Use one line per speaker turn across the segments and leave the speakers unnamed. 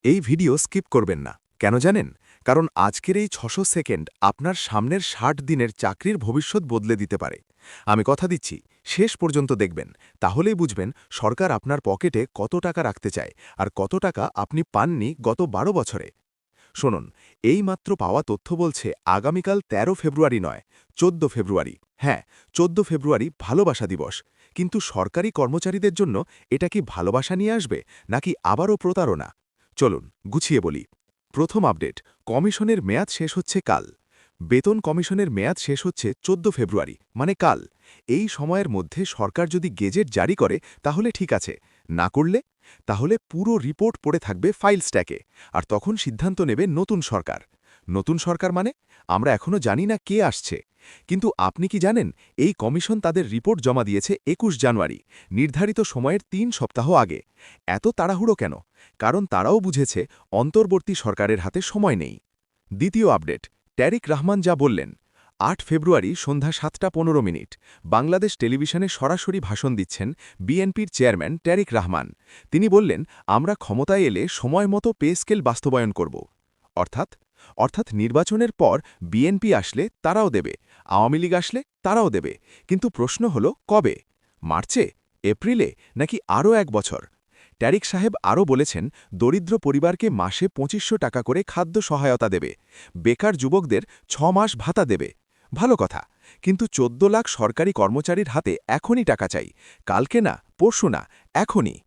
এই video skip করবেন না। কেন জানেন? কারণ আজকের এই ৬০০ সেকেন্ড আপনার সামনের ৬০ দিনের চাকরির ভবিষ্যৎ বদলে দিতে পারে। আমি কথা দিচ্ছি, শেষ পর্যন্ত দেখবেন, তাহলেই বুঝবেন সরকার আপনার পকেটে কত টাকা রাখতে চায় আর কত টাকা আপনি পাননি গত ১২ বছরে। শুনুন, এই মাত্র পাওয়া তথ্য বলছে আগামীকাল ১৩ ফেব্রুয়ারি নয়, ১৪ ফেব্রুয়ারি। হ্যাঁ, ১৪ ফেব্রুয়ারি ভালোবাসা দিবস। কিন্তু সরকারি কর্মচারীদের জন্য এটা কি ভালোবাসা নিয়ে আসবে, নাকি আবারও প্রতারণা? চলুন গুছিয়ে বলি। প্রথম আপডেট, কমিশনের মেয়াদ শেষ হচ্ছে কাল। বেতন কমিশনের মেয়াদ শেষ হচ্ছে ১৪ ফেব্রুয়ারি, মানে কাল। এই সময়ের মধ্যে সরকার যদি গেজেট জারি করে তাহলে ঠিক আছে, না করলে তাহলে পুরো রিপোর্ট পড়ে থাকবে ফাইল স্ট্যাকে, আর তখন সিদ্ধান্ত নেবে নতুন সরকার। নতুন সরকার মানে আমরা এখনো জানি না কে আসছে। কিন্তু আপনি কি জানেন, এই কমিশন তাদের রিপোর্ট জমা দিয়েছে ২১ জানুয়ারি, নির্ধারিত সময়ের ৩ সপ্তাহ আগে। এত তাড়াহুড়ো কেন? কারণ তারাও বুঝেছে অন্তর্বর্তী সরকারের হাতে সময় নেই। দ্বিতীয় আপডেট, ট্যারিক রহমান যা বললেন। ৮ ফেব্রুয়ারি সন্ধ্যা ৭টা ১৫ মিনিট বাংলাদেশ টেলিভিশনে সরাসরি ভাষণ দিচ্ছেন বিএনপির চেয়ারম্যান ট্যারিক রহমান। তিনি বললেন, আমরা ক্ষমতায় এলে সময় মতো পে স্কেল বাস্তবায়ন করব। অর্থাৎ অর্থাৎ নির্বাচনের পর বিএনপি আসলে তারাও দেবে, আওয়ামী লীগ আসলে তারাও দেবে। কিন্তু প্রশ্ন হল কবে? মার্চে, এপ্রিলে, নাকি আরও ১ বছর? ট্যারিক সাহেব আরও বলেছেন, দরিদ্র পরিবারকে মাসে ২৫০০ টাকা করে খাদ্য সহায়তা দেবে, বেকার যুবকদের ৬ মাস ভাতা দেবে। ভালো কথা, কিন্তু ১৪ লাখ সরকারি কর্মচারীর হাতে এখনই টাকা চাই, কালকে না, পরশু না, এখনই।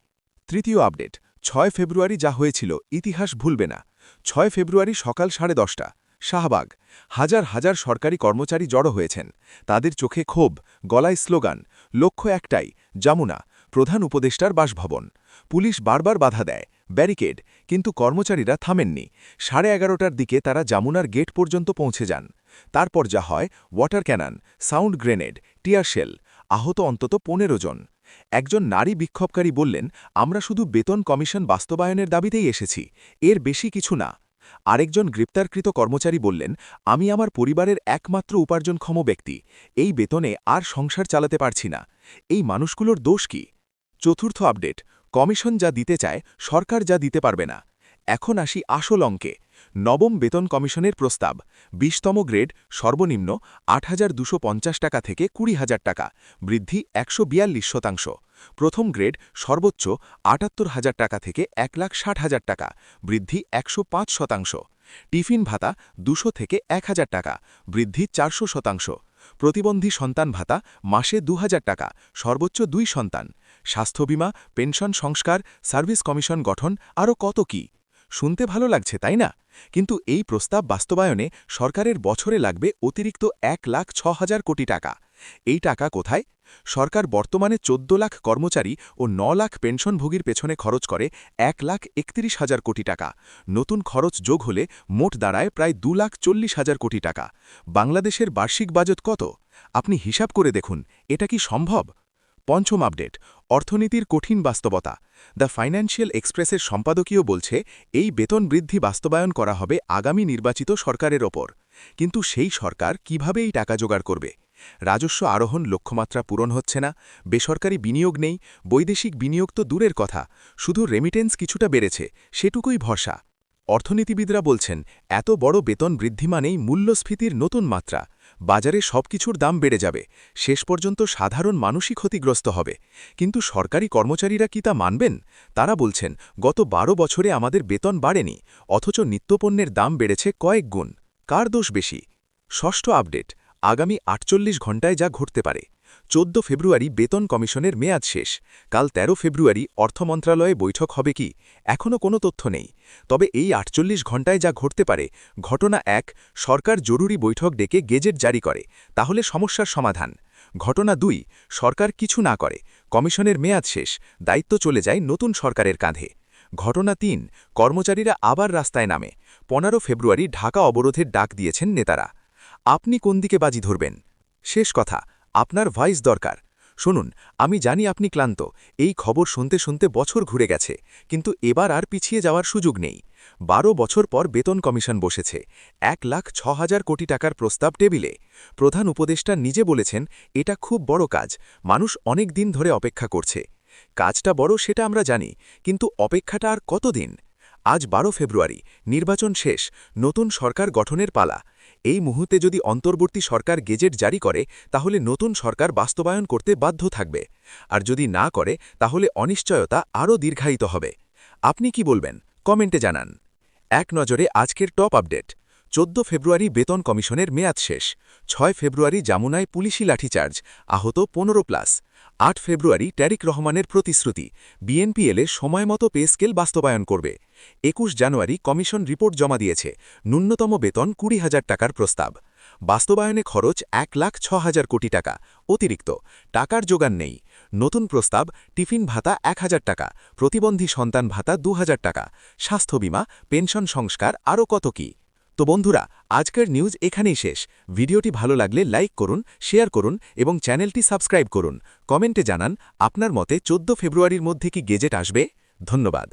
তৃতীয় আপডেট, ৬ ফেব্রুয়ারি যা হয়েছিল ইতিহাস ভুলবে না। ৬ ফেব্রুয়ারি সকাল ১০:৩০ শাহবাগ। হাজার হাজার সরকারি কর্মচারী জড়ো হয়েছেন। তাদের চোখে ক্ষোভ, গলায় স্লোগান, লক্ষ্য একটাই, যমুনা, প্রধান উপদেষ্টার বাসভবন। পুলিশ বারবার বাধা দেয়, ব্যারিকেড, কিন্তু কর্মচারীরা থামেননি। 11:30টার দিকে তারা যমুনার গেট পর্যন্ত পৌঁছে যান। তারপর যা হয়, water cannon, sound grenade, tear shell, আহত অন্তত ১৫ জন। একজন নারী বিক্ষোভকারী বললেন, আমরা শুধু বেতন কমিশন বাস্তবায়নের দাবিতেই এসেছি, এর বেশি কিছু না। আরেকজন গ্রেপ্তারকৃত কর্মচারী বললেন, আমি আমার পরিবারের একমাত্র উপার্জনক্ষম ব্যক্তি, এই বেতনে আর সংসার চালাতে পারছি না। এই মানুষগুলোর দোষ কি? চতুর্থ আপডেট, কমিশন যা দিতে চায় সরকার যা দিতে পারবে না। এখন আসি আসল অঙ্কে। নবম বেতন কমিশনের প্রস্তাব, ২০তম গ্রেড সর্বনিম্ন ৮,২৫০ টাকা থেকে ২০,০০০ টাকা, বৃদ্ধি ১৪২%। প্রথম গ্রেড সর্বোচ্চ ৭৮,০০০ টাকা থেকে ১,৬০,০০০ টাকা, বৃদ্ধি ১০৫%। টিফিন ভাতা ২০০ থেকে ১,০০০ টাকা, বৃদ্ধি ৪০০%। প্রতিবন্ধী সন্তান ভাতা মাসে ২,০০০ টাকা, সর্বোচ্চ ২ সন্তান। স্বাস্থ্য বীমা, পেনশন সংস্কার, সার্ভিস কমিশন গঠন, আরও কত কি। শুনতে ভালো লাগছে, তাই না? কিন্তু এই প্রস্তাব বাস্তবায়নে সরকারের বছরে লাগবে অতিরিক্ত ১,০৬,০০০ কোটি টাকা। এই টাকা কোথায়? সরকার বর্তমানে ১৪ লাখ কর্মচারী ও ৯ লাখ পেনশনভোগীর পেছনে খরচ করে ১,৩১,০০০ কোটি টাকা। নতুন খরচ যোগ হলে মোট দাঁড়ায় প্রায় ২,৪০,০০০ কোটি টাকা। বাংলাদেশের বার্ষিক বাজেট কত? আপনি হিসাব করে দেখুন, এটা কি সম্ভব? পঞ্চম আপডেট, অর্থনীতির কঠিন বাস্তবতা। দ্য ফাইন্যান্সিয়াল এক্সপ্রেসের সম্পাদকীয় বলছে, এই বেতন বৃদ্ধি বাস্তবায়ন করা হবে আগামী নির্বাচিত সরকারের ওপর। কিন্তু সেই সরকার কিভাবে এই টাকা জোগাড় করবে? রাজস্ব আরোহণ লক্ষ্যমাত্রা পূরণ হচ্ছে না, বেসরকারি বিনিয়োগ নেই, বৈদেশিক বিনিয়োগ তো দূরের কথা, শুধু রেমিটেন্স কিছুটা বেড়েছে, সেটুকুই ভরসা। অর্থনীতিবিদরা বলছেন, এত বড় বেতন বৃদ্ধি মানেই মূল্যস্ফীতির নতুন মাত্রা। বাজারে সবকিছুর দাম বেড়ে যাবে, শেষ পর্যন্ত সাধারণ মানুষই ক্ষতিগ্রস্ত হবে। কিন্তু সরকারি কর্মচারীরা কি তা মানবেন? তারা বলছেন, গত ১২ বছরে আমাদের বেতন বাড়েনি, অথচ নিত্যপণ্যের দাম বেড়েছে কয়েক গুণ। কার দোষ বেশি? ষষ্ঠ আপডেট, আগামী ৪৮ ঘণ্টায় যা ঘটতে পারে। ১৪ ফেব্রুয়ারি বেতন কমিশনের মেয়াদ শেষ। কাল ১৩ ফেব্রুয়ারি অর্থ মন্ত্রণালয়ে বৈঠক হবে কি? এখনও কোনো তথ্য নেই। তবে এই ৪৮ ঘণ্টায় যা ঘটতে পারে, ঘটনা ১, সরকার জরুরি বৈঠক ডেকে গেজেট জারি করে, তাহলে সমস্যার সমাধান। ঘটনা ২, সরকার কিছু না করে, কমিশনের মেয়াদ শেষ, দায়িত্ব চলে যায় নতুন সরকারের কাঁধে। ঘটনা ৩, কর্মচারীরা আবার রাস্তায় নামে। ১৫ ফেব্রুয়ারি ঢাকা অবরোধের ডাক দিয়েছেন নেতারা। আপনি কোন দিকে বাজি ধরবেন? শেষ কথা, আপনার ভয়েস দরকার। শুনুন, আমি জানি আপনি ক্লান্ত, এই খবর শুনতে শুনতে বছর ঘুরে গেছে, কিন্তু এবার আর পিছিয়ে যাওয়ার সুযোগ নেই। ১২ বছর পর বেতন কমিশন বসেছে, ১,০৬,০০০ কোটি টাকার প্রস্তাব টেবিলে। প্রধান উপদেষ্টা নিজে বলেছেন, এটা খুব বড় কাজ, মানুষ অনেক দিন ধরে অপেক্ষা করছে। কাজটা বড় সেটা আমরা জানি, কিন্তু অপেক্ষাটা আর কতদিন? আজ ১২ ফেব্রুয়ারি, নির্বাচন শেষ, নতুন সরকার গঠনের পালা। এই মুহূর্তে যদি অন্তর্বর্তী সরকার গেজেট জারি করে তাহলে নতুন সরকার বাস্তবায়ন করতে বাধ্য থাকবে, আর যদি না করে তাহলে অনিশ্চয়তা আরও দীর্ঘায়িত হবে। আপনি কি বলবেন কমেন্টে জানান। এক নজরে আজকের টপ আপডেট। ১৪ ফেব্রুয়ারি বেতন কমিশনের মেয়াদ শেষ। ৬ ফেব্রুয়ারি যমুনায় পুলিশি লাঠিচার্জ, আহত ১৫+। ৮ ফেব্রুয়ারি ট্যারিক রহমানের প্রতিশ্রুতি, বিএনপি এলে সময়মতো পে স্কেল বাস্তবায়ন করবে। ২১ জানুয়ারি কমিশন রিপোর্ট জমা দিয়েছে, ন্যূনতম বেতন ২০,০০০ টাকার প্রস্তাব। বাস্তবায়নে খরচ ১,০৬,০০০ কোটি টাকা, অতিরিক্ত টাকার জোগান নেই। নতুন প্রস্তাব, টিফিন ভাতা ১,০০০ টাকা, প্রতিবন্ধী সন্তান ভাতা ২,০০০ টাকা, স্বাস্থ্য বীমা, পেনশন সংস্কার আরও কত কি। তো বন্ধুরা, আজকের নিউজ এখানেই শেষ। ভিডিওটি ভালো লাগলে লাইক করুন, শেয়ার করুন এবং চ্যানেলটি সাবস্ক্রাইব করুন। কমেন্টে জানান আপনার মতে ১৪ ফেব্রুয়ারির মধ্যে কি গেজেট আসবে। ধন্যবাদ।